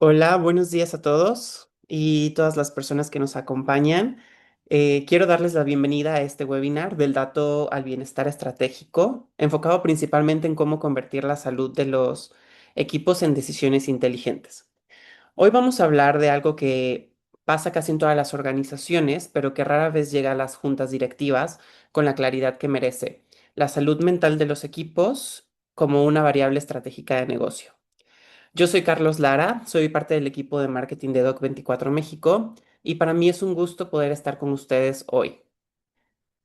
Hola, buenos días a todos y todas las personas que nos acompañan. Quiero darles la bienvenida a este webinar del dato al bienestar estratégico, enfocado principalmente en cómo convertir la salud de los equipos en decisiones inteligentes. Hoy vamos a hablar de algo que pasa casi en todas las organizaciones, pero que rara vez llega a las juntas directivas con la claridad que merece: la salud mental de los equipos como una variable estratégica de negocio. Yo soy Carlos Lara, soy parte del equipo de marketing de Doc24 México y para mí es un gusto poder estar con ustedes hoy.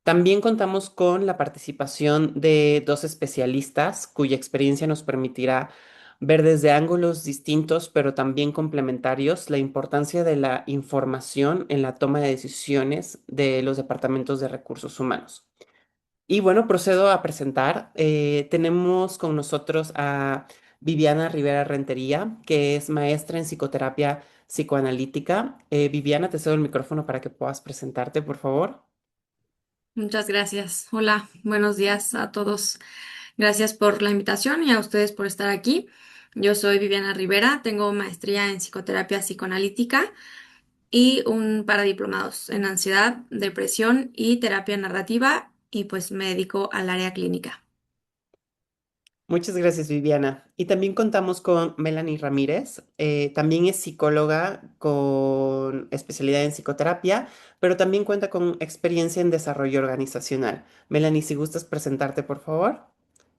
También contamos con la participación de dos especialistas cuya experiencia nos permitirá ver desde ángulos distintos pero también complementarios la importancia de la información en la toma de decisiones de los departamentos de recursos humanos. Y bueno, procedo a presentar. Tenemos con nosotros a Viviana Rivera Rentería, que es maestra en psicoterapia psicoanalítica. Viviana, te cedo el micrófono para que puedas presentarte, por favor. Muchas gracias. Hola, buenos días a todos. Gracias por la invitación y a ustedes por estar aquí. Yo soy Viviana Rivera, tengo maestría en psicoterapia psicoanalítica y un par de diplomados en ansiedad, depresión y terapia narrativa y pues me dedico al área clínica. Muchas gracias, Viviana. Y también contamos con Melanie Ramírez. También es psicóloga con especialidad en psicoterapia, pero también cuenta con experiencia en desarrollo organizacional. Melanie, si gustas presentarte, por favor.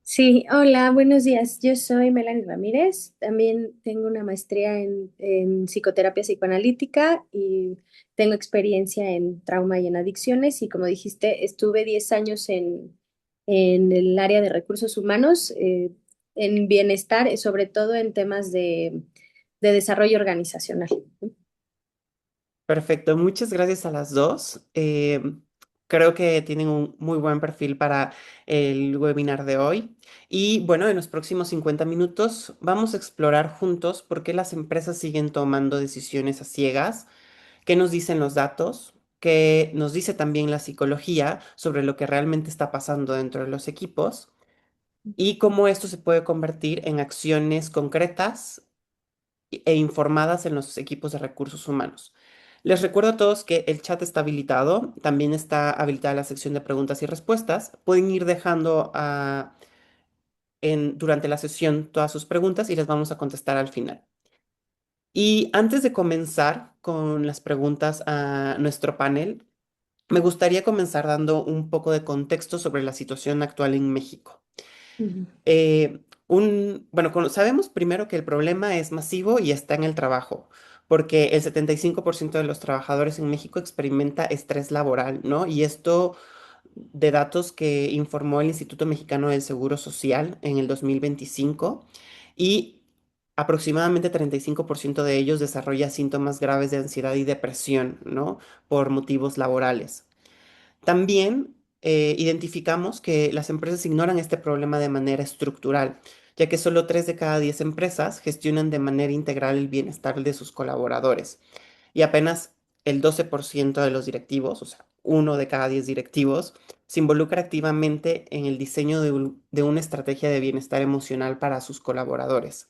Sí, hola, buenos días. Yo soy Melanie Ramírez. También tengo una maestría en psicoterapia psicoanalítica y tengo experiencia en trauma y en adicciones. Y como dijiste, estuve 10 años en el área de recursos humanos, en bienestar, sobre todo en temas de desarrollo organizacional. Perfecto, muchas gracias a las dos. Creo que tienen un muy buen perfil para el webinar de hoy. Y bueno, en los próximos 50 minutos vamos a explorar juntos por qué las empresas siguen tomando decisiones a ciegas, qué nos dicen los datos, qué nos dice también la psicología sobre lo que realmente está pasando dentro de los equipos y cómo esto se puede convertir en acciones concretas e informadas en los equipos de recursos humanos. Les recuerdo a todos que el chat está habilitado, también está habilitada la sección de preguntas y respuestas. Pueden ir dejando durante la sesión todas sus preguntas y les vamos a contestar al final. Y antes de comenzar con las preguntas a nuestro panel, me gustaría comenzar dando un poco de contexto sobre la situación actual en México. Ujú. Bueno, sabemos primero que el problema es masivo y está en el trabajo, porque el 75% de los trabajadores en México experimenta estrés laboral, ¿no? Y esto de datos que informó el Instituto Mexicano del Seguro Social en el 2025, y aproximadamente 35% de ellos desarrolla síntomas graves de ansiedad y depresión, ¿no? Por motivos laborales. También identificamos que las empresas ignoran este problema de manera estructural, ya que solo 3 de cada 10 empresas gestionan de manera integral el bienestar de sus colaboradores y apenas el 12% de los directivos, o sea, uno de cada 10 directivos, se involucra activamente en el diseño de una estrategia de bienestar emocional para sus colaboradores.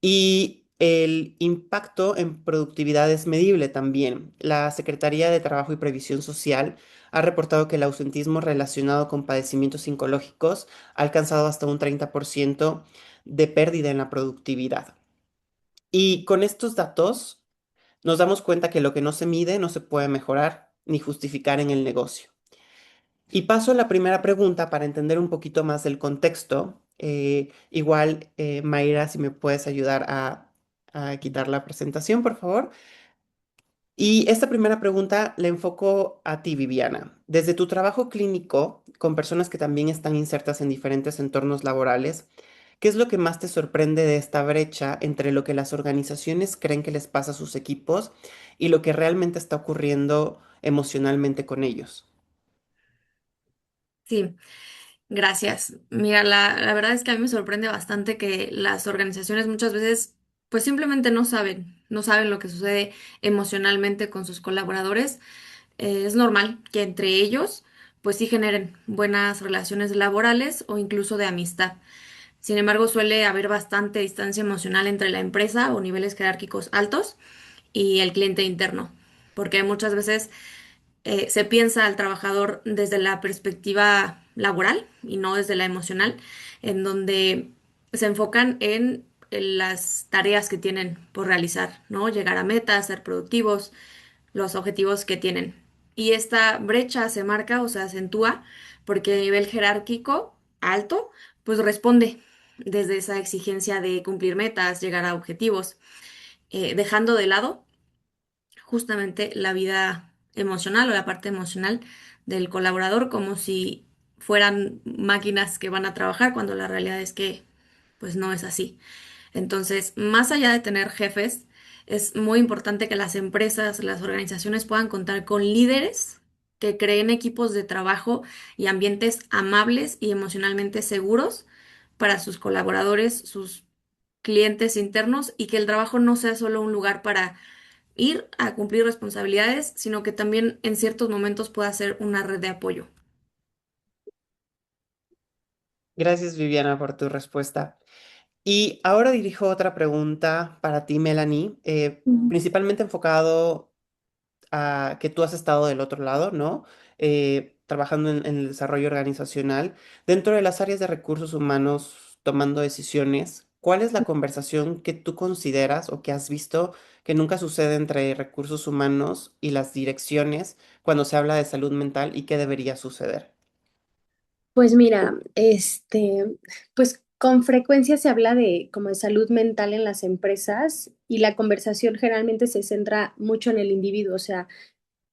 Y el impacto en productividad es medible también. La Secretaría de Trabajo y Previsión Social ha reportado que el ausentismo relacionado con padecimientos psicológicos ha alcanzado hasta un 30% de pérdida en la productividad. Y con estos datos nos damos cuenta que lo que no se mide no se puede mejorar ni justificar en el negocio. Y paso a la primera pregunta para entender un poquito más del contexto. Igual, Mayra, si me puedes ayudar a quitar la presentación, por favor. Y esta primera pregunta la enfoco a ti, Viviana. Desde tu trabajo clínico con personas que también están insertas en diferentes entornos laborales, ¿qué es lo que más te sorprende de esta brecha entre lo que las organizaciones creen que les pasa a sus equipos y lo que realmente está ocurriendo emocionalmente con ellos? Sí, gracias. Mira, la verdad es que a mí me sorprende bastante que las organizaciones muchas veces pues simplemente no saben lo que sucede emocionalmente con sus colaboradores. Es normal que entre ellos pues sí generen buenas relaciones laborales o incluso de amistad. Sin embargo, suele haber bastante distancia emocional entre la empresa o niveles jerárquicos altos y el cliente interno, porque muchas veces se piensa al trabajador desde la perspectiva laboral y no desde la emocional, en donde se enfocan en las tareas que tienen por realizar, ¿no? Llegar a metas, ser productivos, los objetivos que tienen. Y esta brecha se marca o se acentúa porque el nivel jerárquico alto, pues responde desde esa exigencia de cumplir metas, llegar a objetivos, dejando de lado justamente la vida emocional o la parte emocional del colaborador como si fueran máquinas que van a trabajar cuando la realidad es que pues no es así. Entonces, más allá de tener jefes, es muy importante que las empresas, las organizaciones puedan contar con líderes que creen equipos de trabajo y ambientes amables y emocionalmente seguros para sus colaboradores, sus clientes internos y que el trabajo no sea solo un lugar para ir a cumplir responsabilidades, sino que también en ciertos momentos pueda ser una red de apoyo. Gracias, Viviana, por tu respuesta. Y ahora dirijo otra pregunta para ti, Melanie, Ujú. principalmente enfocado a que tú has estado del otro lado, ¿no? Trabajando en el desarrollo organizacional. Dentro de las áreas de recursos humanos, tomando decisiones, ¿cuál es la conversación que tú consideras o que has visto que nunca sucede entre recursos humanos y las direcciones cuando se habla de salud mental y qué debería suceder? Pues mira, pues con frecuencia se habla de como de salud mental en las empresas y la conversación generalmente se centra mucho en el individuo, o sea,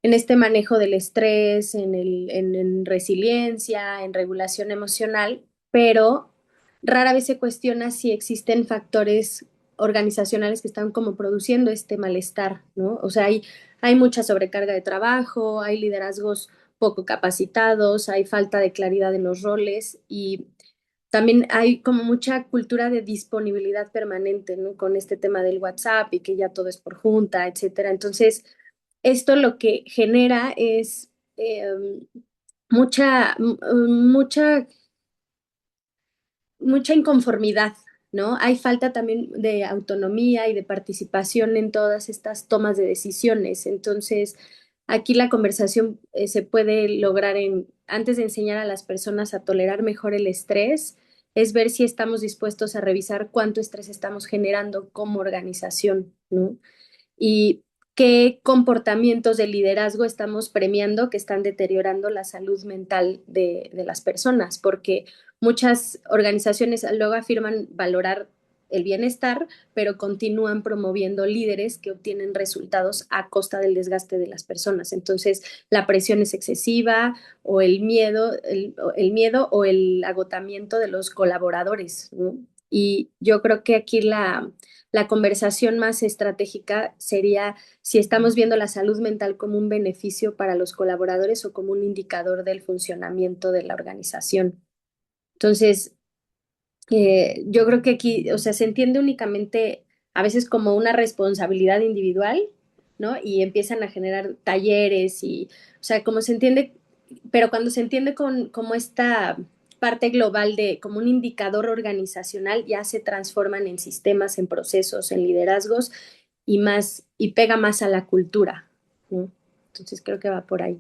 en este manejo del estrés, en resiliencia, en regulación emocional, pero rara vez se cuestiona si existen factores organizacionales que están como produciendo este malestar, ¿no? O sea, hay mucha sobrecarga de trabajo, hay liderazgos poco capacitados, hay falta de claridad en los roles y también hay como mucha cultura de disponibilidad permanente, ¿no? Con este tema del WhatsApp y que ya todo es por junta, etcétera. Entonces, esto lo que genera es mucha mucha inconformidad, ¿no? Hay falta también de autonomía y de participación en todas estas tomas de decisiones. Entonces, aquí la conversación se puede lograr antes de enseñar a las personas a tolerar mejor el estrés, es ver si estamos dispuestos a revisar cuánto estrés estamos generando como organización, ¿no? Y qué comportamientos de liderazgo estamos premiando que están deteriorando la salud mental de las personas, porque muchas organizaciones luego afirman valorar el bienestar, pero continúan promoviendo líderes que obtienen resultados a costa del desgaste de las personas. Entonces, la presión es excesiva o el miedo o el agotamiento de los colaboradores, ¿no? Y yo creo que aquí la conversación más estratégica sería si estamos viendo la salud mental como un beneficio para los colaboradores o como un indicador del funcionamiento de la organización. Entonces, yo creo que aquí, o sea, se entiende únicamente a veces como una responsabilidad individual, ¿no? Y empiezan a generar talleres y, o sea, como se entiende, pero cuando se entiende como esta parte global de como un indicador organizacional, ya se transforman en sistemas, en procesos, en liderazgos y más, y pega más a la cultura, ¿no? Entonces creo que va por ahí.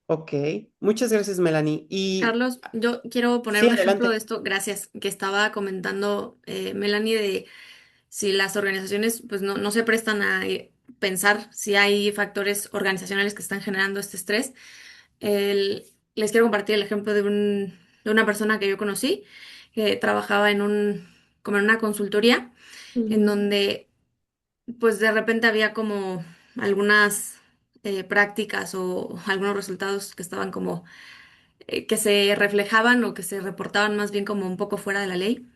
Ok, muchas gracias, Melanie. Y Carlos, yo quiero poner sí, un ejemplo de adelante. esto, gracias, que estaba comentando Melanie de si las organizaciones pues no se prestan a pensar si hay factores organizacionales que están generando este estrés. El- Les quiero compartir el ejemplo de una persona que yo conocí que trabajaba como en una consultoría en Ujú. donde pues de repente había como algunas prácticas o algunos resultados que estaban como que se reflejaban o que se reportaban más bien como un poco fuera de la ley.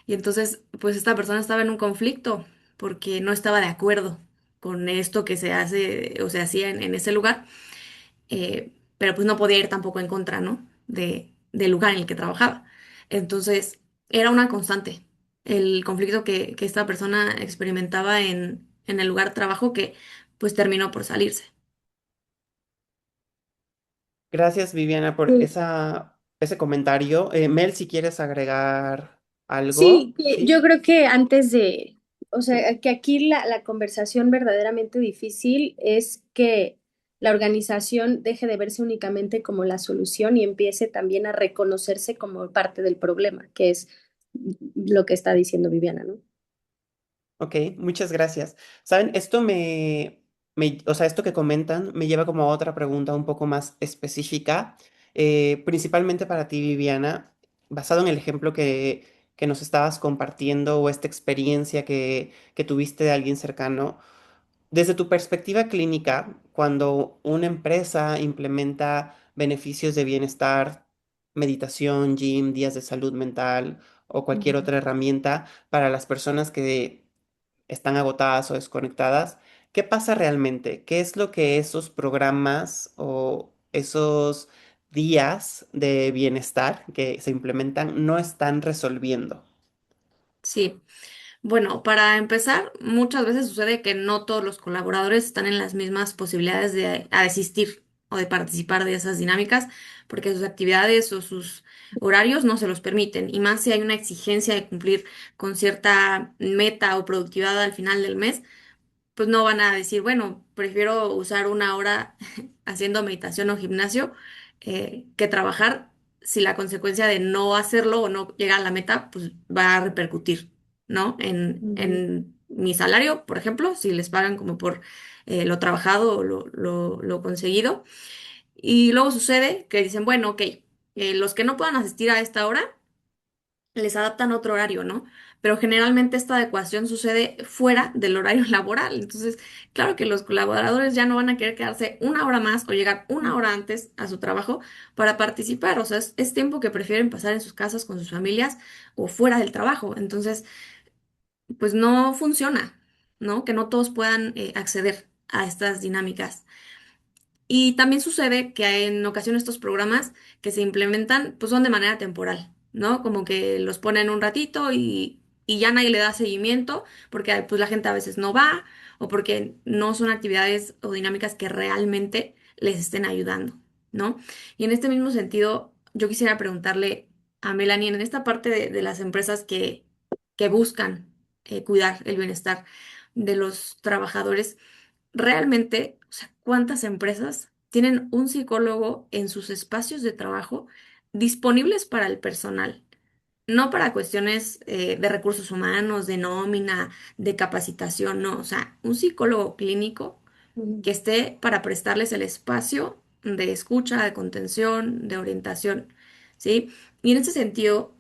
Y entonces, pues esta persona estaba en un conflicto porque no estaba de acuerdo con esto que se hace o se hacía en ese lugar, pero pues no podía ir tampoco en contra, ¿no? Del lugar en el que trabajaba. Entonces, era una constante el conflicto que esta persona experimentaba en el lugar de trabajo que pues terminó por salirse. Gracias, Viviana, por Sí. esa. ese comentario. Mel, si quieres agregar Sí, algo, que yo ¿sí? creo que antes de, o sea, que aquí la conversación verdaderamente difícil es que la organización deje de verse únicamente como la solución y empiece también a reconocerse como parte del problema, que es lo que está diciendo Viviana, ¿no? Ok, muchas gracias. Saben, o sea, esto que comentan me lleva como a otra pregunta un poco más específica, principalmente para ti, Viviana, basado en el ejemplo que nos estabas compartiendo o esta experiencia que tuviste de alguien cercano. Desde tu perspectiva clínica, cuando una empresa implementa beneficios de bienestar, meditación, gym, días de salud mental o cualquier Ujú. otra herramienta para las personas que están agotadas o desconectadas, ¿qué pasa realmente? ¿Qué es lo que esos programas o esos días de bienestar que se implementan no están resolviendo? Sí. Bueno, para empezar, muchas veces sucede que no todos los colaboradores están en las mismas posibilidades de asistir o de participar de esas dinámicas, porque sus actividades o sus horarios no se los permiten, y más si hay una exigencia de cumplir con cierta meta o productividad al final del mes, pues no van a decir, bueno, prefiero usar una hora haciendo meditación o gimnasio que trabajar si la consecuencia de no hacerlo o no llegar a la meta, pues va a repercutir, ¿no? Ujú. En mi salario, por ejemplo, si les pagan como por lo trabajado o lo conseguido. Y luego sucede que dicen, bueno, ok, los que no puedan asistir a esta hora, les adaptan otro horario, ¿no? Pero generalmente esta adecuación sucede fuera del horario laboral. Entonces, claro que los colaboradores ya no van a querer quedarse una hora más o llegar una hora antes a su trabajo para participar. O sea, es tiempo que prefieren pasar en sus casas con sus familias o fuera del trabajo. Entonces, pues no funciona, ¿no? Que no todos puedan acceder a estas dinámicas. Y también sucede que en ocasiones estos programas que se implementan pues son de manera temporal, ¿no? Como que los ponen un ratito y ya nadie le da seguimiento porque pues la gente a veces no va o porque no son actividades o dinámicas que realmente les estén ayudando, ¿no? Y en este mismo sentido, yo quisiera preguntarle a Melanie, en esta parte de las empresas que buscan cuidar el bienestar de los trabajadores, realmente, o sea, ¿cuántas empresas tienen un psicólogo en sus espacios de trabajo disponibles para el personal? No para cuestiones de recursos humanos, de nómina, de capacitación, no, o sea, un psicólogo clínico Ujú. que esté para prestarles el espacio de escucha, de contención, de orientación, ¿sí? Y en este sentido,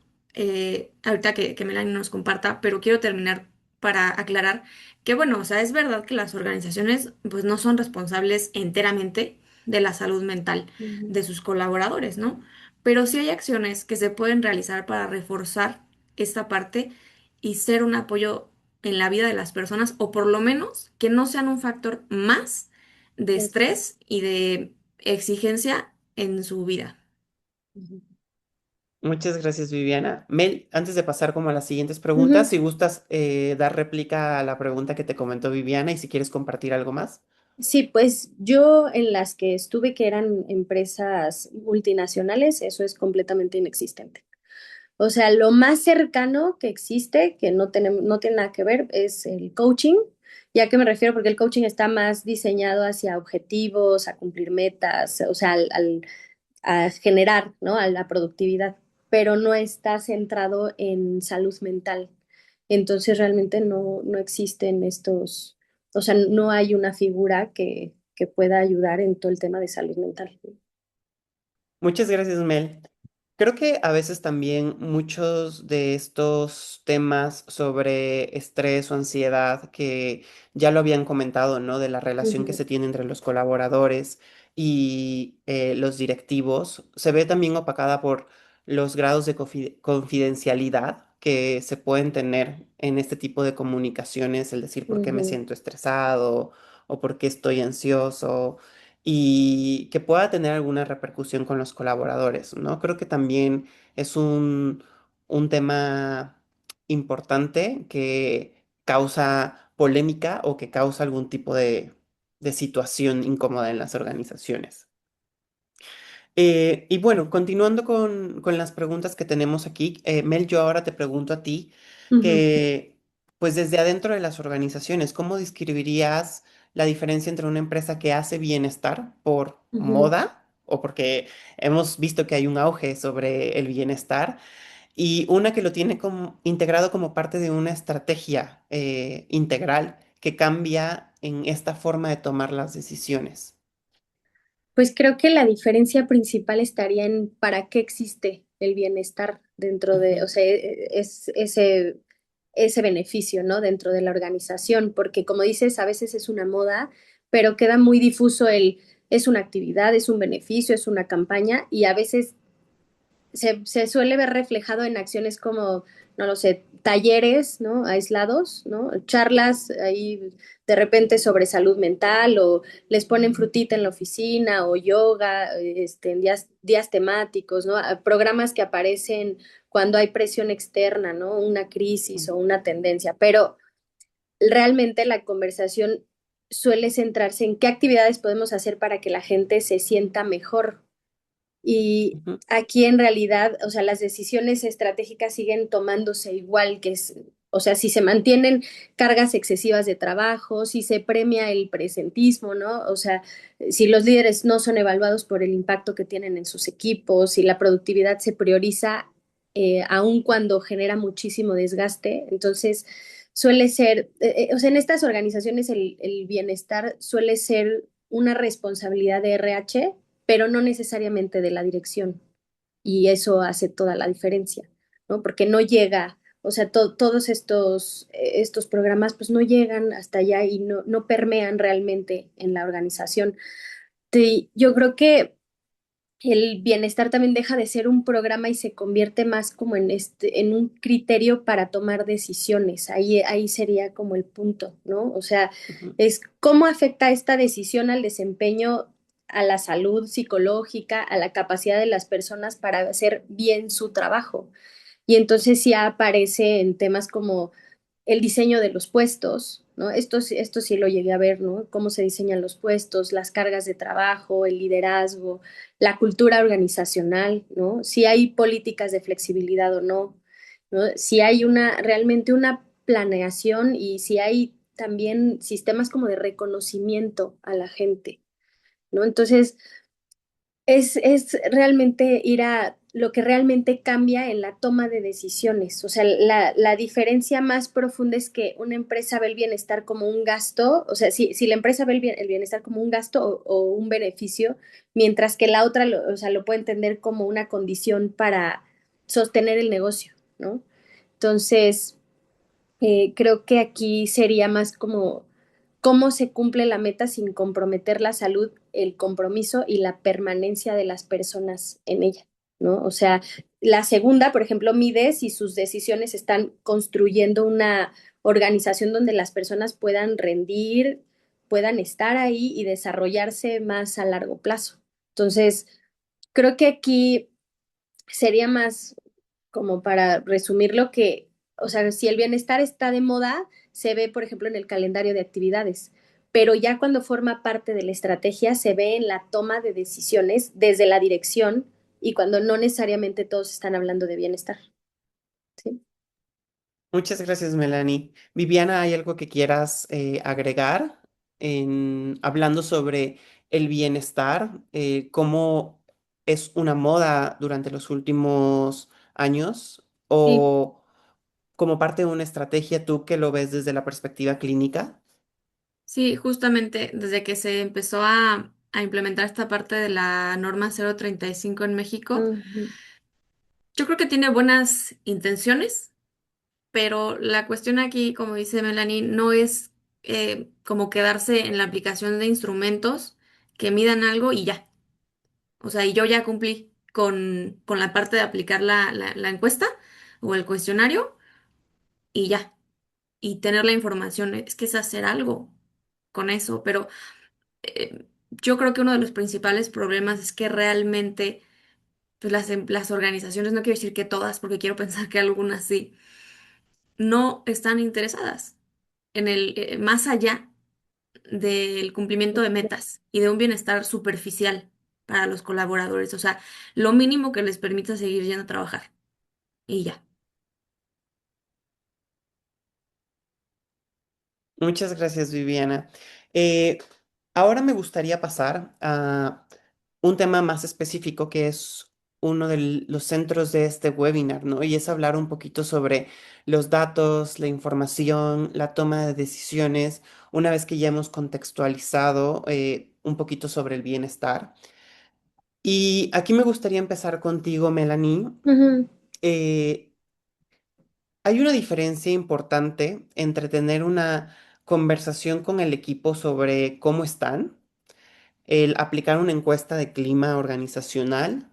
ahorita que Melanie nos comparta, pero quiero terminar para aclarar que, bueno, o sea, es verdad que las organizaciones pues no son responsables enteramente de la salud mental Ujú. de sus colaboradores, ¿no? Pero sí hay acciones que se pueden realizar para reforzar esta parte y ser un apoyo en la vida de las personas, o por lo menos que no sean un factor más de Eso. estrés y de exigencia en su vida. Ujú. Muchas gracias, Viviana. Mel, antes de pasar como a las siguientes preguntas, Ujú. si gustas dar réplica a la pregunta que te comentó Viviana y si quieres compartir algo más. Sí, pues yo en las que estuve, que eran empresas multinacionales, eso es completamente inexistente. O sea, lo más cercano que existe, que no tiene nada que ver, es el coaching. ¿Ya que me refiero? Porque el coaching está más diseñado hacia objetivos, a cumplir metas, o sea, a generar, ¿no? A la productividad, pero no está centrado en salud mental. Entonces realmente no existen estos, o sea, no hay una figura que pueda ayudar en todo el tema de salud mental. Muchas gracias, Mel. Creo que a veces también muchos de estos temas sobre estrés o ansiedad que ya lo habían comentado, ¿no? De la relación que Ujú. se tiene entre los colaboradores y los directivos, se ve también opacada por los grados de confidencialidad que se pueden tener en este tipo de comunicaciones, el decir por qué me Ujú. siento estresado o por qué estoy ansioso y que pueda tener alguna repercusión con los colaboradores, ¿no? Creo que también es un tema importante que causa polémica o que causa algún tipo de situación incómoda en las organizaciones. Y bueno, continuando con las preguntas que tenemos aquí, Mel, yo ahora te pregunto a ti Ujú, que, pues desde adentro de las organizaciones, ¿cómo describirías la diferencia entre una empresa que hace bienestar por ujú. moda o porque hemos visto que hay un auge sobre el bienestar y una que lo tiene como, integrado como parte de una estrategia integral que cambia en esta forma de tomar las decisiones? Pues creo que la diferencia principal estaría en para qué existe el bienestar dentro de, o Ujú, sea, es ese beneficio, ¿no? Dentro de la organización, porque como dices, a veces es una moda, pero queda muy difuso es una actividad, es un beneficio, es una campaña, y a veces se suele ver reflejado en acciones como, no lo sé, talleres, ¿no? Aislados, ¿no? Charlas ahí de repente sobre salud mental o les ponen frutita en la oficina o yoga, en días temáticos, ¿no? Programas que aparecen cuando hay presión externa, ¿no? Una crisis ujú, o una tendencia, pero realmente la conversación suele centrarse en qué actividades podemos hacer para que la gente se sienta mejor, y ujú. aquí en realidad, o sea, las decisiones estratégicas siguen tomándose igual que es, o sea, si se mantienen cargas excesivas de trabajo, si se premia el presentismo, ¿no? O sea, si los líderes no son evaluados por el impacto que tienen en sus equipos, si la productividad se prioriza, aun cuando genera muchísimo desgaste, entonces suele ser, o sea, en estas organizaciones el bienestar suele ser una responsabilidad de RH, pero no necesariamente de la dirección. Y eso hace toda la diferencia, ¿no? Porque no llega, o sea, todos estos programas pues no llegan hasta allá y no permean realmente en la organización. Yo creo que el bienestar también deja de ser un programa y se convierte más como en un criterio para tomar decisiones. Ahí sería como el punto, ¿no? O sea, Ujú. es cómo afecta esta decisión al desempeño, a la salud psicológica, a la capacidad de las personas para hacer bien su trabajo. Y entonces ya aparece en temas como el diseño de los puestos, ¿no? Esto sí lo llegué a ver, ¿no? Cómo se diseñan los puestos, las cargas de trabajo, el liderazgo, la cultura organizacional, ¿no? Si hay políticas de flexibilidad o no, ¿no? Si hay realmente una planeación y si hay también sistemas como de reconocimiento a la gente, ¿no? Entonces, es realmente ir a lo que realmente cambia en la toma de decisiones. O sea, la diferencia más profunda es que una empresa ve el bienestar como un gasto, o sea, si la empresa ve el bienestar como un gasto o un beneficio, mientras que la otra o sea, lo puede entender como una condición para sostener el negocio, ¿no? Entonces, creo que aquí sería más como cómo se cumple la meta sin comprometer la salud, el compromiso y la permanencia de las personas en ella, ¿no? O sea, la segunda, por ejemplo, mide si sus decisiones están construyendo una organización donde las personas puedan rendir, puedan estar ahí y desarrollarse más a largo plazo. Entonces, creo que aquí sería más como para resumir lo que, o sea, si el bienestar está de moda, se ve, por ejemplo, en el calendario de actividades, pero ya cuando forma parte de la estrategia, se ve en la toma de decisiones desde la dirección y cuando no necesariamente todos están hablando de bienestar, ¿sí? Muchas gracias, Melanie. Viviana, ¿hay algo que quieras agregar hablando sobre el bienestar? ¿Cómo es una moda durante los últimos años? Sí, ¿O como parte de una estrategia tú que lo ves desde la perspectiva clínica? sí, justamente desde que se empezó a implementar esta parte de la norma 035 en México, Ujú, yo creo que tiene buenas intenciones, pero la cuestión aquí, como dice Melanie, no es como quedarse en la aplicación de instrumentos que midan algo y ya. O sea, y yo ya cumplí con la parte de aplicar la encuesta o el cuestionario y ya. Y tener la información, es que es hacer algo con eso, pero yo creo que uno de los principales problemas es que realmente pues las organizaciones, no quiero decir que todas, porque quiero pensar que algunas sí, no están interesadas en el más allá del cumplimiento de metas y de un bienestar superficial para los colaboradores. O sea, lo mínimo que les permita seguir yendo a trabajar. Y ya. Muchas gracias, Viviana. Eh, Ahora me gustaría pasar a un tema más específico que es uno de los centros de este webinar, ¿no? Y es hablar un poquito sobre los datos, la información, la toma de decisiones, una vez que ya hemos contextualizado un poquito sobre el bienestar. Y aquí me gustaría empezar contigo, Melanie. Ujú, Eh, Hay una diferencia importante entre tener una conversación con el equipo sobre cómo están, el aplicar una encuesta de clima organizacional,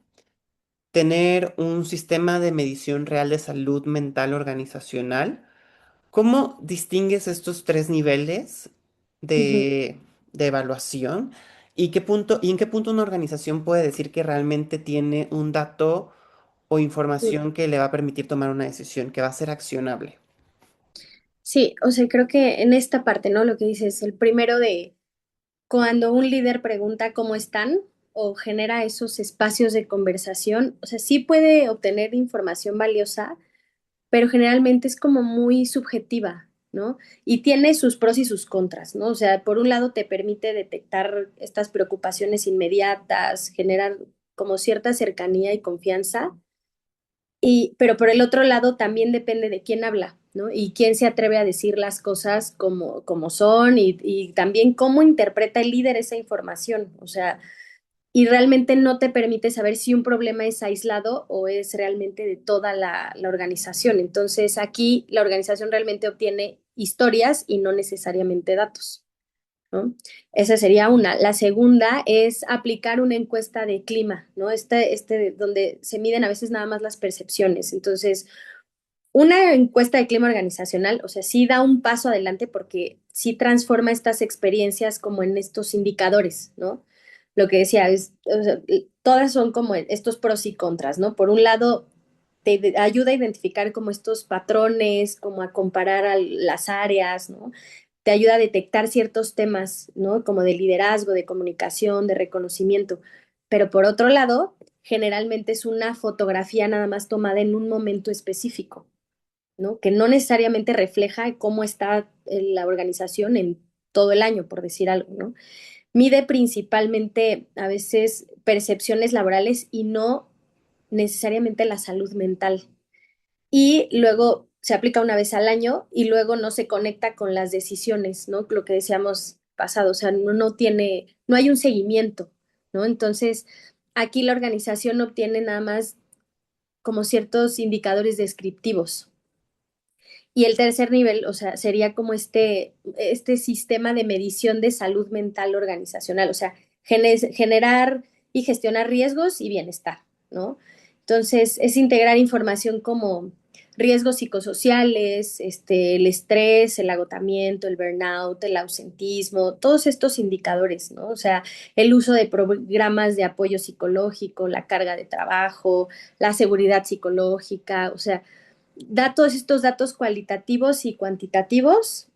tener un sistema de medición real de salud mental organizacional. ¿Cómo distingues estos tres niveles ujú. de, de evaluación? ¿Y en qué punto una organización puede decir que realmente tiene un dato o Sí, información que le va a permitir tomar una decisión que va a ser accionable? sí, o sea, creo que en esta parte, ¿no? Lo que dices, el primero de cuando un líder pregunta cómo están o genera esos espacios de conversación, o sea, sí puede obtener información valiosa, pero generalmente es como muy subjetiva, ¿no? Y tiene sus pros y sus contras, ¿no? O sea, por un lado te permite detectar estas preocupaciones inmediatas, generar como cierta cercanía y confianza, pero por el otro lado también depende de quién habla, ¿no? Y quién se atreve a decir las cosas como son y también cómo interpreta el líder esa información, o sea, y realmente no te permite saber si un problema es aislado o es realmente de toda la organización. Entonces, aquí la organización realmente obtiene historias y no necesariamente datos, ¿no? Esa sería una. La segunda es aplicar una encuesta de clima, ¿no? Donde se miden a veces nada más las percepciones. Entonces, una encuesta de clima organizacional, o sea, sí da un paso adelante porque sí transforma estas experiencias como en estos indicadores, ¿no? Lo que decía es, o sea, todas son como estos pros y contras, ¿no? Por un lado, ayuda a identificar como estos patrones, como a comparar las áreas, ¿no? Te ayuda a detectar ciertos temas, ¿no? Como de liderazgo, de comunicación, de reconocimiento. Pero por otro lado, generalmente es una fotografía nada más tomada en un momento específico, ¿no? Que no necesariamente refleja cómo está la organización en todo el año, por decir algo, ¿no? Mide principalmente a veces percepciones laborales y no necesariamente la salud mental. Y luego se aplica una vez al año y luego no se conecta con las decisiones, ¿no? Lo que decíamos pasado, o sea, no hay un seguimiento, ¿no? Entonces, aquí la organización obtiene nada más como ciertos indicadores descriptivos. Y el tercer nivel, o sea, sería como este sistema de medición de salud mental organizacional, o sea, generar y gestionar riesgos y bienestar, ¿no? Entonces, es integrar información como riesgos psicosociales, el estrés, el agotamiento, el burnout, el ausentismo, todos estos indicadores, ¿no? O sea, el uso de programas de apoyo psicológico, la carga de trabajo, la seguridad psicológica, o sea, da todos estos datos cualitativos y cuantitativos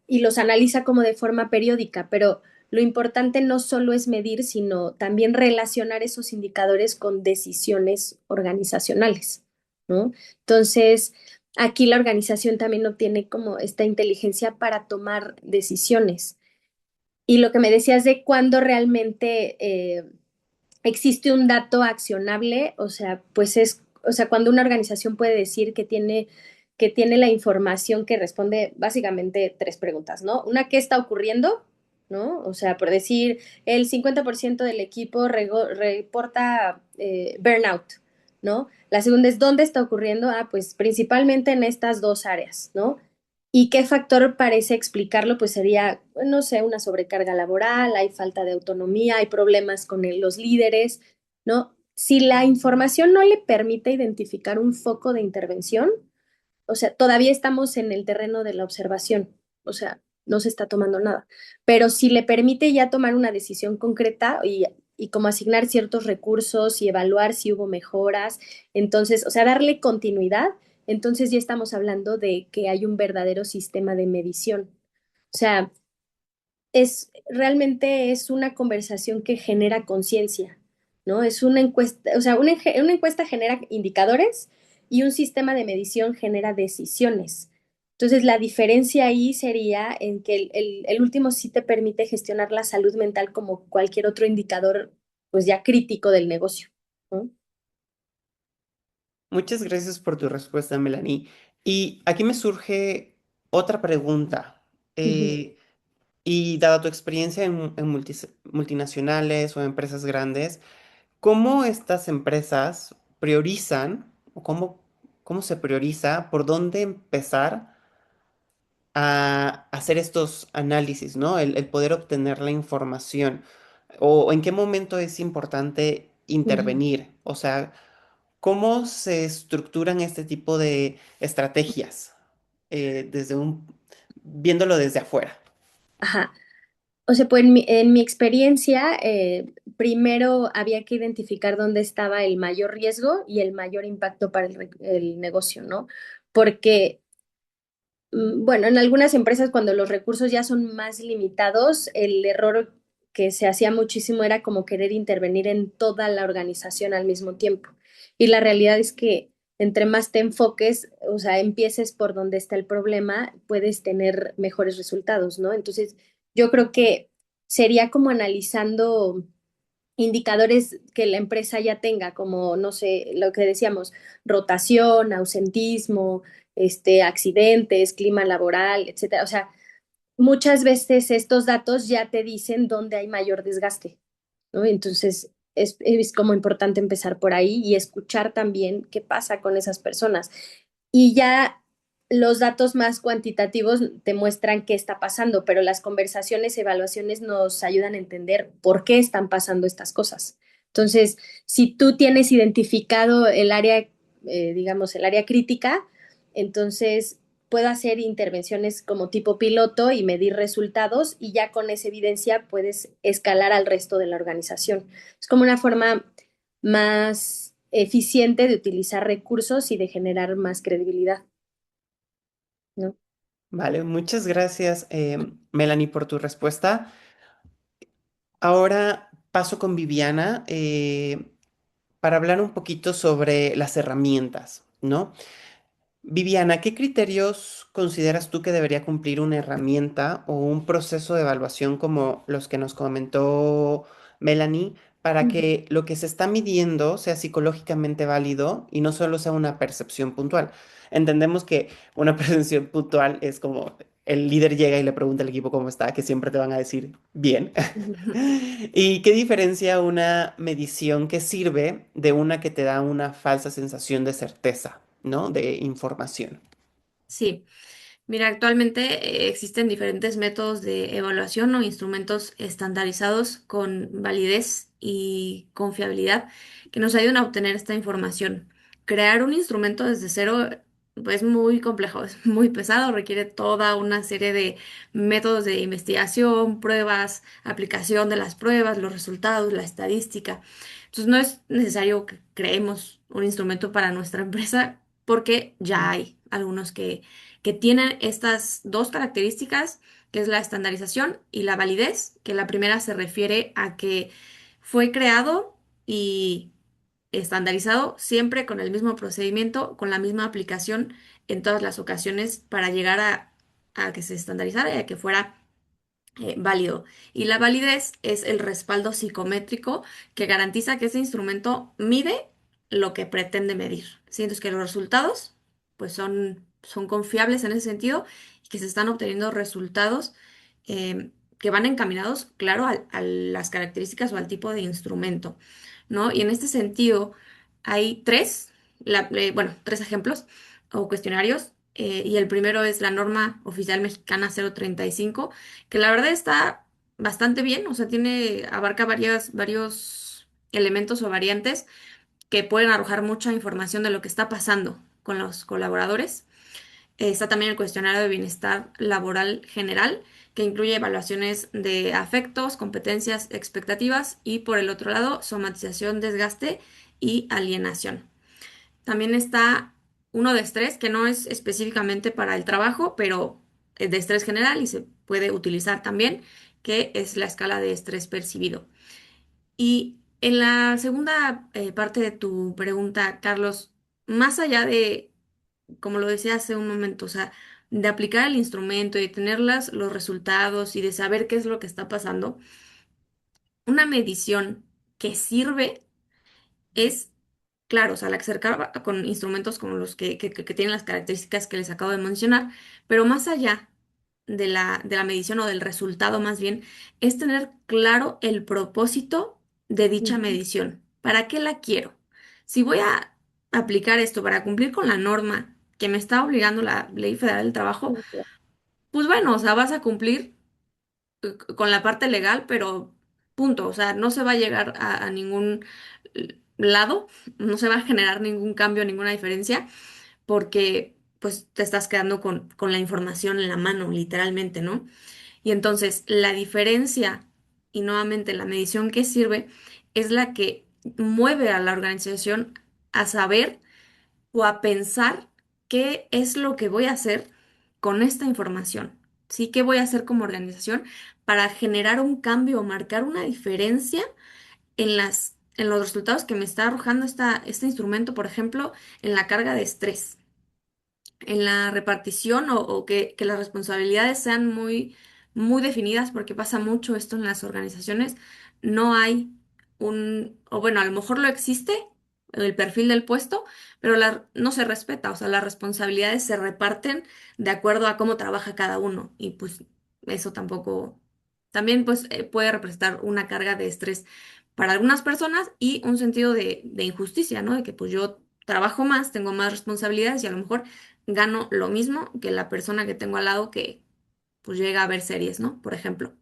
y los analiza como de forma periódica, pero lo importante no solo es medir, sino también relacionar esos indicadores con decisiones organizacionales, ¿no? Entonces, aquí la organización también obtiene como esta inteligencia para tomar decisiones. Y lo que me decías de cuándo realmente existe un dato accionable, o sea, o sea, cuando una organización puede decir que tiene la información que responde básicamente tres preguntas, ¿no? Una, ¿qué está ocurriendo? ¿No? O sea, por decir, el 50% del equipo reporta burnout, ¿no? La segunda es, ¿dónde está ocurriendo? Ah, pues principalmente en estas dos áreas, ¿no? ¿Y qué factor parece explicarlo? Pues sería, no sé, una sobrecarga laboral, hay falta de autonomía, hay problemas con los líderes, ¿no? Si la información no le permite identificar un foco de intervención, o sea, todavía estamos en el terreno de la observación, o sea, no se está tomando nada. Pero si le permite ya tomar una decisión concreta y como asignar ciertos recursos y evaluar si hubo mejoras, entonces, o sea, darle continuidad, entonces ya estamos hablando de que hay un verdadero sistema de medición. O sea, realmente es una conversación que genera conciencia, ¿no? Es una encuesta, o sea, una encuesta genera indicadores y un sistema de medición genera decisiones. Entonces, la diferencia ahí sería en que el último sí te permite gestionar la salud mental como cualquier otro indicador, pues ya crítico del negocio, ¿no? Muchas gracias por tu respuesta, Melanie. Y aquí me surge otra pregunta. Ujú. Eh, y dada tu experiencia en multinacionales o empresas grandes, ¿cómo estas empresas priorizan o cómo se prioriza por dónde empezar a hacer estos análisis, ¿no? El poder obtener la información o en qué momento es importante Ujú. intervenir? O sea, ¿cómo se estructuran este tipo de estrategias desde viéndolo desde afuera? Ajá. O sea, pues en mi experiencia, primero había que identificar dónde estaba el mayor riesgo y el mayor impacto para el negocio, ¿no? Porque, bueno, en algunas empresas cuando los recursos ya son más limitados, el error que se hacía muchísimo era como querer intervenir en toda la organización al mismo tiempo. Y la realidad es que entre más te enfoques, o sea, empieces por donde está el problema, puedes tener mejores resultados, ¿no? Entonces, yo creo que sería como analizando indicadores que la empresa ya tenga, como, no sé, lo que decíamos, rotación, ausentismo, accidentes, clima laboral, etcétera. O sea, muchas veces estos datos ya te dicen dónde hay mayor desgaste, ¿no? Entonces, es como importante empezar por ahí y escuchar también qué pasa con esas personas. Y ya los datos más cuantitativos te muestran qué está pasando, pero las conversaciones, evaluaciones nos ayudan a entender por qué están pasando estas cosas. Entonces, si tú tienes identificado el área, digamos, el área crítica, entonces puedo hacer intervenciones como tipo piloto y medir resultados y ya con esa evidencia puedes escalar al resto de la organización. Es como una forma más eficiente de utilizar recursos y de generar más credibilidad, ¿no? Vale, muchas gracias, Melanie, por tu respuesta. Ahora paso con Viviana para hablar un poquito sobre las herramientas, ¿no? Viviana, ¿qué criterios consideras tú que debería cumplir una herramienta o un proceso de evaluación como los que nos comentó Melanie para Ujú. que lo que se está midiendo sea psicológicamente válido y no solo sea una percepción puntual? Entendemos que una percepción puntual es como el líder llega y le pregunta al equipo cómo está, que siempre te van a decir bien. ¿Y qué diferencia una medición que sirve de una que te da una falsa sensación de certeza, ¿no? De información. Sí. Mira, actualmente existen diferentes métodos de evaluación o instrumentos estandarizados con validez y confiabilidad que nos ayudan a obtener esta información. Crear un instrumento desde cero es muy complejo, es muy pesado, requiere toda una serie de métodos de investigación, pruebas, aplicación de las pruebas, los resultados, la estadística. Entonces no es necesario que creemos un instrumento para nuestra empresa porque ya hay algunos que tienen estas dos características, que es la estandarización y la validez, que la primera se refiere a que fue creado y estandarizado siempre con el mismo procedimiento, con la misma aplicación en todas las ocasiones para llegar a que se estandarizara y a que fuera válido. Y la validez es el respaldo psicométrico que garantiza que ese instrumento mide lo que pretende medir. ¿Sí? Entonces, que los resultados pues son confiables en ese sentido y que se están obteniendo resultados que van encaminados, claro, a las características o al tipo de instrumento, ¿no? Y en este sentido hay bueno, tres ejemplos o cuestionarios. Y el primero es la norma oficial mexicana 035 que la verdad está bastante bien, o sea, abarca varios elementos o variantes que pueden arrojar mucha información de lo que está pasando con los colaboradores. Está también el cuestionario de bienestar laboral general, que incluye evaluaciones de afectos, competencias, expectativas y por el otro lado, somatización, desgaste y alienación. También está uno de estrés, que no es específicamente para el trabajo, pero es de estrés general y se puede utilizar también, que es la escala de estrés percibido. Y en la segunda parte de tu pregunta, Carlos, más allá de, como lo decía hace un momento, o sea, de aplicar el instrumento y de tener los resultados y de saber qué es lo que está pasando, una medición que sirve es, claro, o sea, la que se recarga con instrumentos como los que tienen las características que les acabo de mencionar, pero más allá de la medición o del resultado más bien, es tener claro el propósito de dicha Ujú. medición. ¿Para qué la quiero? Si voy a aplicar esto para cumplir con la norma que me está obligando la Ley Federal del Trabajo, Sí, claro. pues bueno, o sea, vas a cumplir con la parte legal, pero punto, o sea, no se va a llegar a ningún lado, no se va a generar ningún cambio, ninguna diferencia, porque pues te estás quedando con la información en la mano, literalmente, ¿no? Y entonces la diferencia, y nuevamente la medición que sirve, es la que mueve a la organización a saber o a pensar qué es lo que voy a hacer con esta información. ¿Sí? ¿Qué voy a hacer como organización para generar un cambio o marcar una diferencia en los resultados que me está arrojando este instrumento, por ejemplo, en la carga de estrés? En la repartición o que las responsabilidades sean muy definidas, porque pasa mucho esto en las organizaciones, no hay o bueno, a lo mejor lo existe, el perfil del puesto, pero no se respeta, o sea, las responsabilidades se reparten de acuerdo a cómo trabaja cada uno y pues eso tampoco, también pues puede representar una carga de estrés para algunas personas y un sentido de injusticia, ¿no? De que pues yo trabajo más, tengo más responsabilidades y a lo mejor gano lo mismo que la persona que tengo al lado que pues llega a ver series, ¿no? Por ejemplo,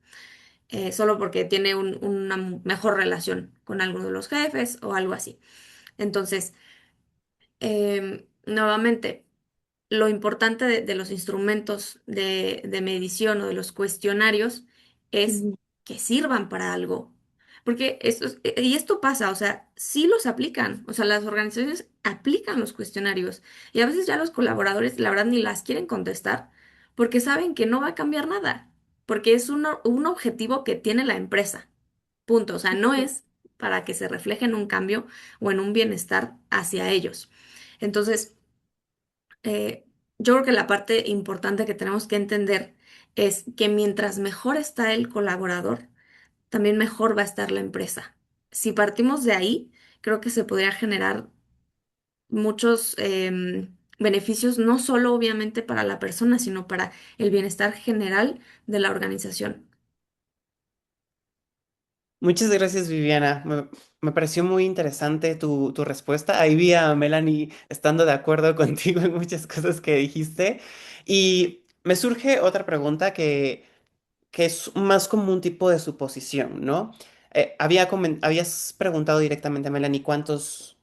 solo porque tiene una mejor relación con alguno de los jefes o algo así. Entonces, nuevamente, lo importante de los instrumentos de medición o de los cuestionarios es Ujú. que sirvan para algo. Porque y esto pasa, o sea, sí los aplican, o sea, las organizaciones aplican los cuestionarios y a veces ya los colaboradores, la verdad, ni las quieren contestar porque saben que no va a cambiar nada, porque es un objetivo que tiene la empresa, punto, o sea, no es para que se refleje en un cambio o en un bienestar hacia ellos. Entonces, yo creo que la parte importante que tenemos que entender es que mientras mejor está el colaborador, también mejor va a estar la empresa. Si partimos de ahí, creo que se podría generar muchos beneficios, no solo obviamente para la persona, sino para el bienestar general de la organización. Muchas gracias, Viviana. Me pareció muy interesante tu respuesta. Ahí vi a Melanie estando de acuerdo contigo en muchas cosas que dijiste. Y me surge otra pregunta que es más como un tipo de suposición, ¿no? Habías preguntado directamente a Melanie cuántos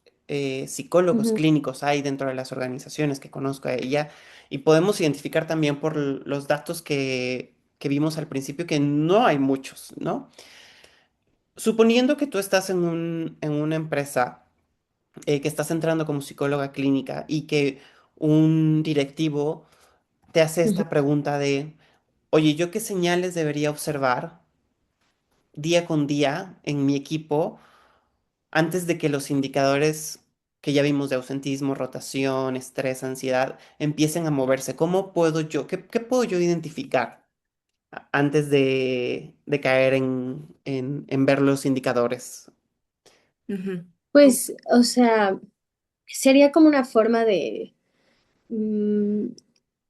psicólogos Ujú. clínicos hay dentro de las organizaciones que conozco a ella y podemos identificar también por los datos que vimos al principio que no hay muchos, ¿no? Suponiendo que tú estás en una empresa que estás entrando como psicóloga clínica y que un directivo te hace Ujú. esta pregunta de, oye, ¿yo qué señales debería observar día con día en mi equipo antes de que los indicadores que ya vimos de ausentismo, rotación, estrés, ansiedad, empiecen a moverse? ¿Cómo puedo yo, qué puedo yo identificar antes de caer en ver los indicadores? Ujú, Pues, o sea, sería como una forma de, mm,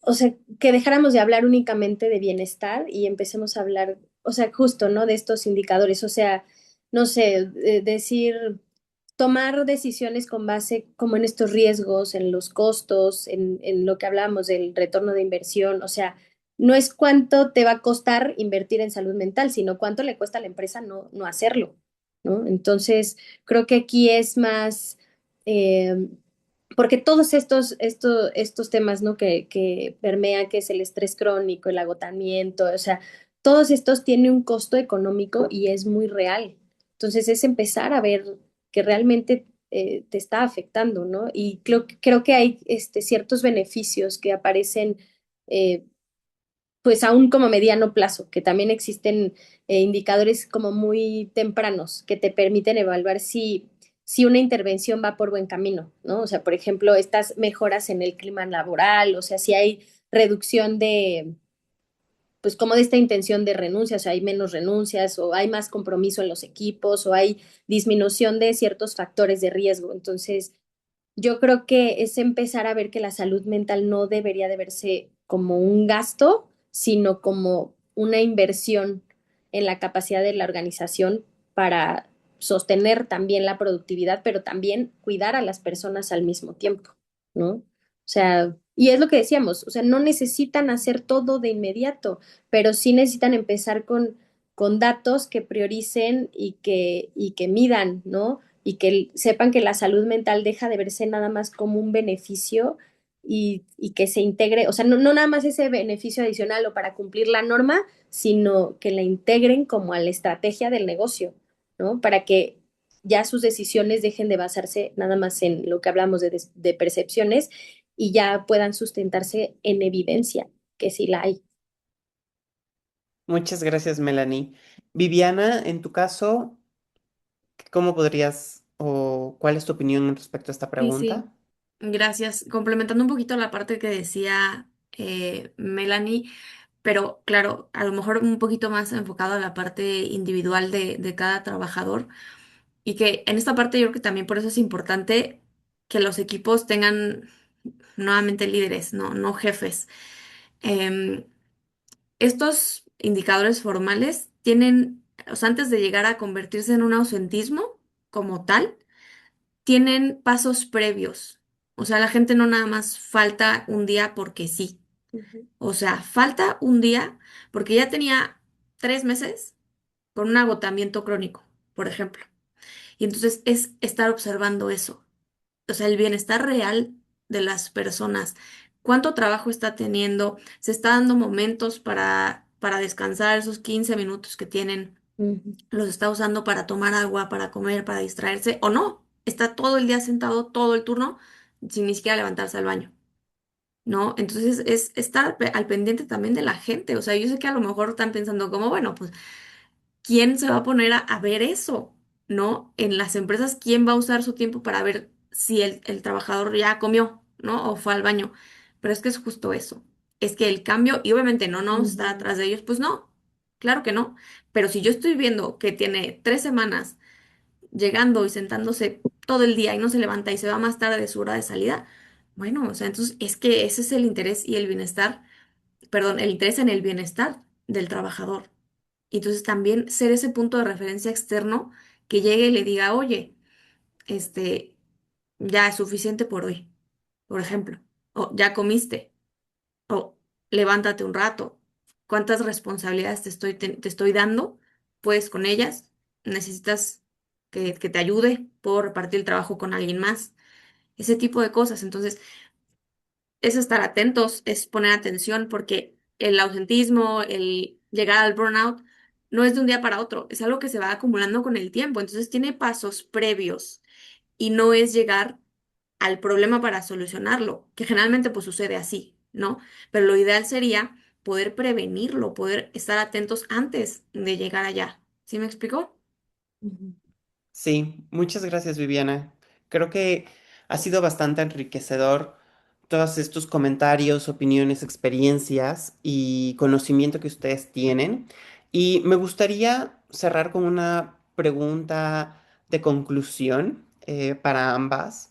o sea, que dejáramos de hablar únicamente de bienestar y empecemos a hablar, o sea, justo, ¿no? De estos indicadores, o sea, no sé, decir, tomar decisiones con base como en estos riesgos, en los costos, en lo que hablamos del retorno de inversión, o sea, no es cuánto te va a costar invertir en salud mental, sino cuánto le cuesta a la empresa no hacerlo, ¿no? Entonces, creo que aquí es más... eh, porque todos estos temas, ¿no? Que permean, que es el estrés crónico, el agotamiento, o sea, todos estos tienen un costo económico y es muy real. Entonces es empezar a ver que realmente te está afectando, ¿no? Y creo que hay ciertos beneficios que aparecen eh, pues aún como mediano plazo, que también existen indicadores como muy tempranos que te permiten evaluar si una intervención va por buen camino, ¿no? O sea, por ejemplo, estas mejoras en el clima laboral, o sea, si hay reducción de, pues como de esta intención de renuncias, o hay menos renuncias, o hay más compromiso en los equipos, o hay disminución de ciertos factores de riesgo. Entonces, yo creo que es empezar a ver que la salud mental no debería de verse como un gasto, sino como una inversión en la capacidad de la organización para sostener también la productividad, pero también cuidar a las personas al mismo tiempo, ¿no? O sea, y es lo que decíamos, o sea, no necesitan hacer todo de inmediato, pero sí necesitan empezar con datos que prioricen y que midan, ¿no? Y que sepan que la salud mental deja de verse nada más como un beneficio y que se integre, o sea, no nada más ese beneficio adicional o para cumplir la norma, sino que la integren como a la estrategia del negocio, ¿no? Para que ya sus decisiones dejen de basarse nada más en lo que hablamos de percepciones y ya puedan sustentarse en evidencia, que sí la hay. Muchas gracias, Melanie. Viviana, en tu caso, ¿cómo podrías o cuál es tu opinión respecto a esta Sí, sí. pregunta? Gracias. Complementando un poquito la parte que decía Melanie, pero claro, a lo mejor un poquito más enfocado a la parte individual de cada trabajador y que en esta parte yo creo que también por eso es importante que los equipos tengan nuevamente líderes, no jefes. Em, Estos indicadores formales tienen, o sea, antes de llegar a convertirse en un ausentismo como tal, tienen pasos previos. O sea, la gente no nada más falta un día porque sí. Ujú, O sea, falta un día porque ya tenía 3 meses con un agotamiento crónico, por ejemplo. Y entonces es estar observando eso. O sea, el bienestar real de las personas. ¿Cuánto trabajo está teniendo? ¿Se está dando momentos para descansar esos 15 minutos que tienen? ujú, ¿Los está usando para tomar agua, para comer, para distraerse? ¿O no? Está todo el día sentado, todo el turno, sin ni siquiera levantarse al baño. ¿No? Entonces es estar al pendiente también de la gente. O sea, yo sé que a lo mejor están pensando como, bueno, pues ¿quién se va a poner a ver eso? ¿No? En las empresas, ¿quién va a usar su tiempo para ver si el trabajador ya comió, ¿no? O fue al baño. Pero es que es justo eso. Es que el cambio, y obviamente no vamos a estar ujú, atrás de ellos, pues no, claro que no. Pero si yo estoy viendo que tiene 3 semanas llegando y sentándose todo el día y no se levanta y se va más tarde de su hora de salida, bueno, o sea, entonces es que ese es el interés y el bienestar, perdón, el interés en el bienestar del trabajador. Y entonces también ser ese punto de referencia externo que llegue y le diga, oye, este, ya es suficiente por hoy, por ejemplo, o ya comiste, o levántate un rato. ¿Cuántas responsabilidades te estoy dando? Puedes con ellas, necesitas que te ayude, puedo repartir el trabajo con alguien más, ese tipo de cosas. Entonces, es estar atentos, es poner atención, porque el ausentismo, el llegar al burnout, no es de un día para otro, es algo que se va acumulando con el tiempo, entonces tiene pasos previos y no es llegar al problema para solucionarlo, que generalmente pues sucede así, ¿no? Pero lo ideal sería poder prevenirlo, poder estar atentos antes de llegar allá. ¿Sí me explicó? ujú. Sí, muchas gracias, Viviana. Creo que ha sido bastante enriquecedor todos estos comentarios, opiniones, experiencias y conocimiento que ustedes tienen. Y me gustaría cerrar con una pregunta de conclusión para ambas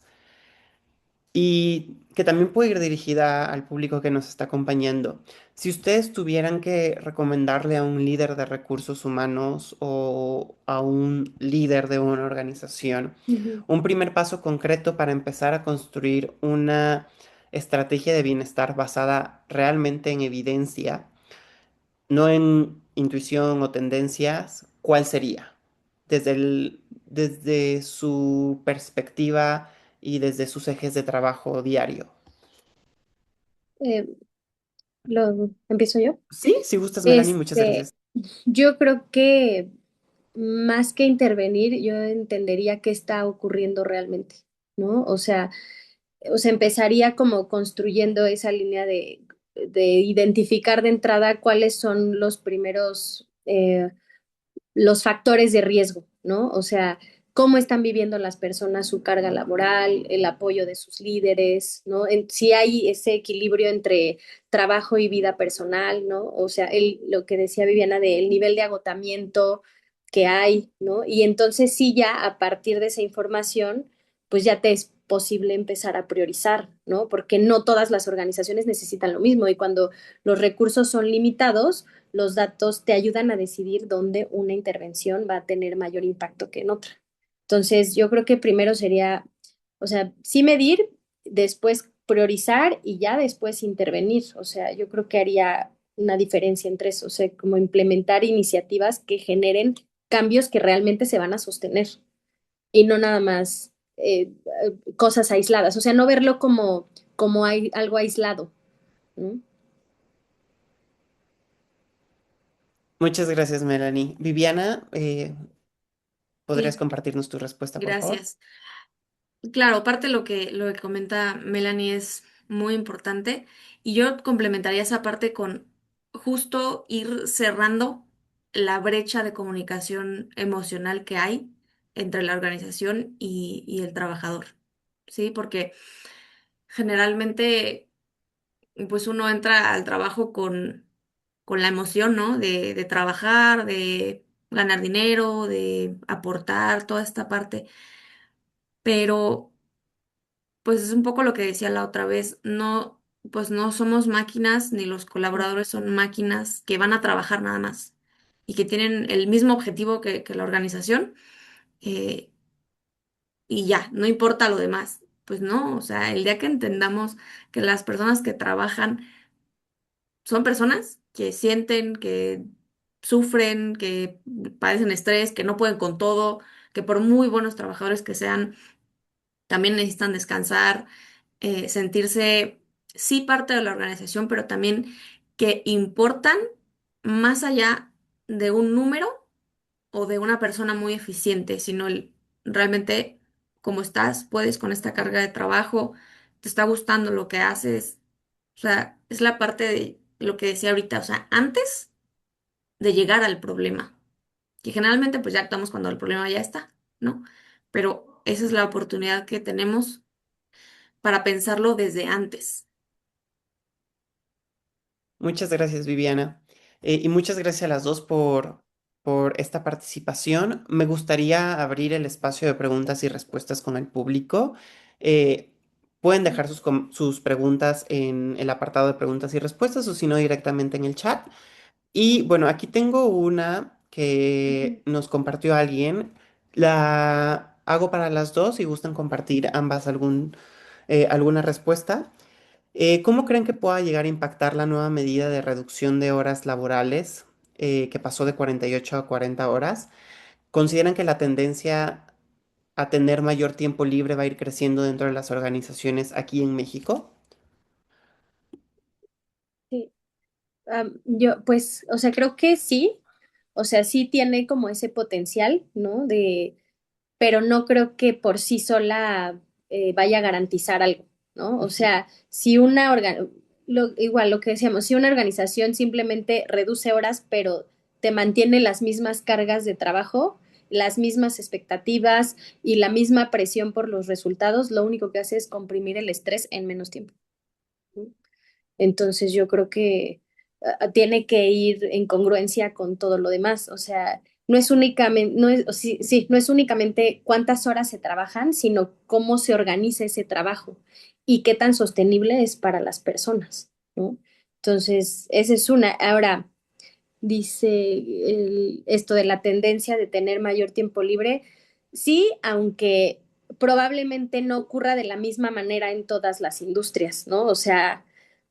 y que también puede ir dirigida al público que nos está acompañando. Si ustedes tuvieran que recomendarle a un líder de recursos humanos o a un líder de una organización Ujú. un primer paso concreto para empezar a construir una estrategia de bienestar basada realmente en evidencia, no en intuición o tendencias, ¿cuál sería? Desde su perspectiva y desde sus ejes de trabajo diario. Eh, ¿Empiezo yo? Sí, si gustas, Melanie, muchas Este, gracias. yo creo que más que intervenir, yo entendería qué está ocurriendo realmente, ¿no? O sea, empezaría como construyendo esa línea de identificar de entrada cuáles son los primeros, los factores de riesgo, ¿no? O sea, cómo están viviendo las personas su carga laboral, el apoyo de sus líderes, ¿no? Si hay ese equilibrio entre trabajo y vida personal, ¿no? O sea, lo que decía Viviana del nivel de agotamiento que hay, ¿no? Y entonces sí, ya a partir de esa información, pues ya te es posible empezar a priorizar, ¿no? Porque no todas las organizaciones necesitan lo mismo y cuando los recursos son limitados, los datos te ayudan a decidir dónde una intervención va a tener mayor impacto que en otra. Entonces, yo creo que primero sería, o sea, sí medir, después priorizar y ya después intervenir. O sea, yo creo que haría una diferencia entre eso, o sea, como implementar iniciativas que generen cambios que realmente se van a sostener y no nada más cosas aisladas, o sea, no verlo como hay algo aislado, ¿no? Muchas gracias, Melanie. Viviana, ¿podrías Sí, compartirnos tu respuesta, por favor? gracias. Claro, aparte lo que comenta Melanie es muy importante y yo complementaría esa parte con justo ir cerrando la brecha de comunicación emocional que hay entre la organización y el trabajador, ¿sí? Porque generalmente pues uno entra al trabajo con la emoción, ¿no? De trabajar, de ganar dinero, de aportar, toda esta parte, pero pues es un poco lo que decía la otra vez, no, pues no somos máquinas, ni los colaboradores son máquinas que van a trabajar nada más y que tienen el mismo objetivo que la organización, eh, y ya, no importa lo demás. Pues no, o sea, el día que entendamos que las personas que trabajan son personas que sienten, que sufren, que padecen estrés, que no pueden con todo, que por muy buenos trabajadores que sean, también necesitan descansar, sentirse sí parte de la organización, pero también que importan más allá de un número o de una persona muy eficiente, sino realmente cómo estás, puedes con esta carga de trabajo, te está gustando lo que haces. O sea, es la parte de lo que decía ahorita, o sea, antes de llegar al problema, que generalmente pues ya actuamos cuando el problema ya está, ¿no? Pero esa es la oportunidad que tenemos para pensarlo desde antes. Muchas gracias, Viviana. Y muchas gracias a las dos por esta participación. Me gustaría abrir el espacio de preguntas y respuestas con el público. Eh, Pueden dejar sus preguntas en el apartado de preguntas y respuestas o si no directamente en el chat. Y bueno, aquí tengo una Ujú. que nos compartió alguien. La hago para las dos si gustan compartir ambas alguna respuesta. ¿Cómo creen que pueda llegar a impactar la nueva medida de reducción de horas laborales que pasó de 48 a 40 horas? ¿Consideran que la tendencia a tener mayor tiempo libre va a ir creciendo dentro de las organizaciones aquí en México? Sí. Yo, pues, o sea, creo que sí, o sea, sí tiene como ese potencial, ¿no? Pero no creo que por sí sola vaya a garantizar algo, ¿no? O Ujú. sea, si igual lo que decíamos, si una organización simplemente reduce horas, pero te mantiene las mismas cargas de trabajo, las mismas expectativas y la misma presión por los resultados, lo único que hace es comprimir el estrés en menos tiempo. ¿No? Entonces yo creo que tiene que ir en congruencia con todo lo demás. O sea, no es únicamente, no es, sí, sí, no es únicamente cuántas horas se trabajan, sino cómo se organiza ese trabajo y qué tan sostenible es para las personas, ¿no? Entonces, esa es una. Ahora, dice esto de la tendencia de tener mayor tiempo libre, sí, aunque probablemente no ocurra de la misma manera en todas las industrias, ¿no? O sea,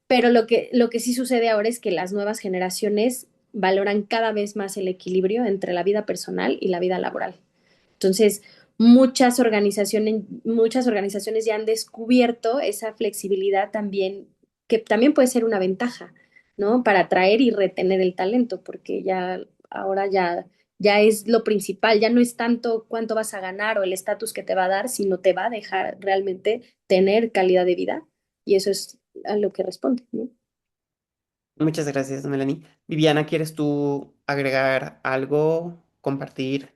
pero lo que sí sucede ahora es que las nuevas generaciones valoran cada vez más el equilibrio entre la vida personal y la vida laboral. Entonces, muchas organizaciones ya han descubierto esa flexibilidad también, que también puede ser una ventaja, ¿no? Para atraer y retener el talento, porque ya ahora ya es lo principal, ya no es tanto cuánto vas a ganar o el estatus que te va a dar, sino te va a dejar realmente tener calidad de vida y eso es a lo que responde, ¿no? Muchas gracias, Melanie. Viviana, ¿quieres tú agregar algo, compartir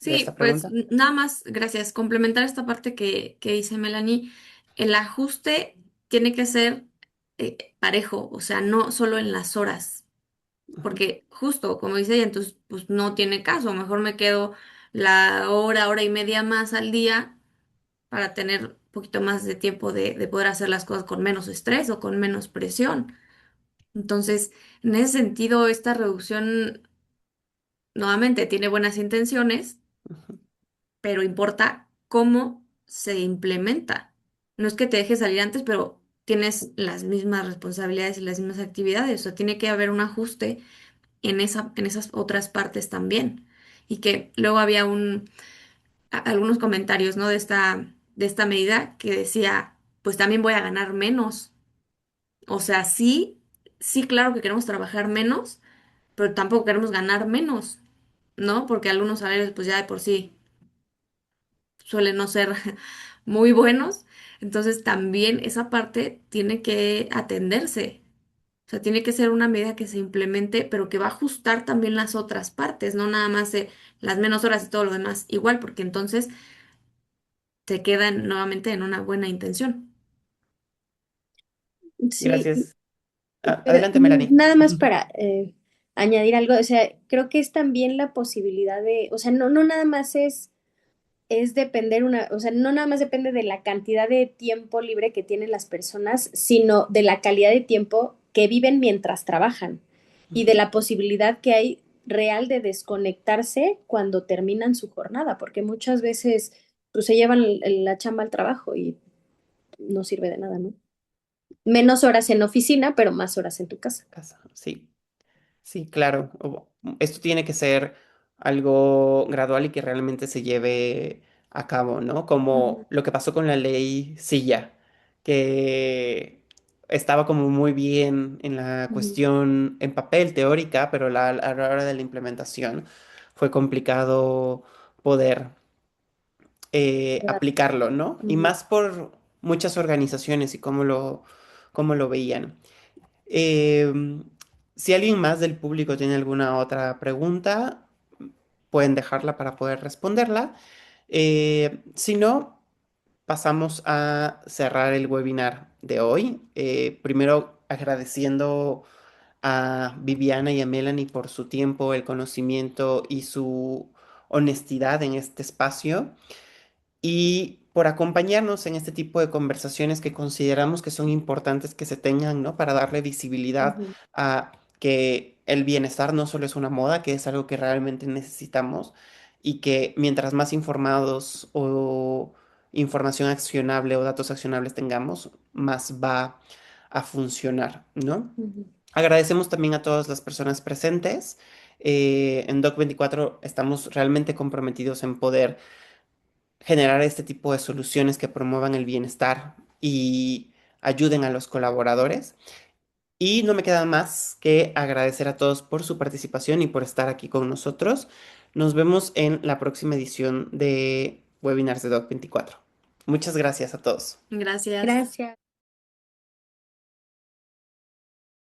de esta Sí, pues pregunta? nada más, gracias. Complementar esta parte que dice Melanie, el ajuste tiene que ser parejo, o sea, no solo en las horas, Ujú, porque justo, como dice ella, entonces pues no tiene caso, mejor me quedo la hora, hora y media más al día para tener un poquito más de tiempo de poder hacer las cosas con menos estrés o con menos presión. Entonces, en ese sentido, esta reducción nuevamente tiene buenas intenciones, ujú. pero importa cómo se implementa. No es que te dejes salir antes, pero tienes las mismas responsabilidades y las mismas actividades. O sea, tiene que haber un ajuste en esas otras partes también. Y que luego había algunos comentarios, ¿no? De esta medida que decía, pues también voy a ganar menos. O sea, sí, sí, claro que queremos trabajar menos, pero tampoco queremos ganar menos, ¿no? Porque algunos salarios, pues ya de por sí suelen no ser muy buenos. Entonces también esa parte tiene que atenderse. O sea, tiene que ser una medida que se implemente, pero que va a ajustar también las otras partes, no nada más de las menos horas y todo lo demás igual, porque entonces se quedan nuevamente en una buena intención. Sí, Gracias. Adelante, Melanie. nada más Ujú, para añadir algo, o sea, creo que es también la posibilidad de, o sea, no nada más es depender o sea, no nada más depende de la cantidad de tiempo libre que tienen las personas, sino de la calidad de tiempo que viven mientras trabajan y de ujú. la posibilidad que hay real de desconectarse cuando terminan su jornada, porque muchas veces pues, se llevan la chamba al trabajo y no sirve de nada, ¿no? Menos horas en oficina, pero más horas en tu casa. Casa, sí. Sí, claro. Esto tiene que ser algo gradual y que realmente se lleve a cabo, ¿no? Ujú, Como lo que pasó con la ley Silla, que estaba como muy bien en la ujú, cuestión en papel, teórica, pero a la hora de la implementación fue complicado poder aplicarlo, ¿no? Y ujú, más por muchas organizaciones y cómo lo veían. Si alguien más del público tiene alguna otra pregunta, pueden dejarla para poder responderla. Si no, pasamos a cerrar el webinar de hoy. Primero agradeciendo a Viviana y a Melanie por su tiempo, el conocimiento y su honestidad en este espacio y por acompañarnos en este tipo de conversaciones que consideramos que son importantes que se tengan, ¿no? Para darle visibilidad ujú, a que el bienestar no solo es una moda, que es algo que realmente necesitamos y que mientras más informados o información accionable o datos accionables tengamos, más va a funcionar, ¿no? ujú, Agradecemos también a todas las personas presentes. En Doc24 estamos realmente comprometidos en poder generar este tipo de soluciones que promuevan el bienestar y ayuden a los colaboradores. Y no me queda más que agradecer a todos por su participación y por estar aquí con nosotros. Nos vemos en la próxima edición de Webinars de Doc24. Muchas gracias a todos. Gracias. gracias.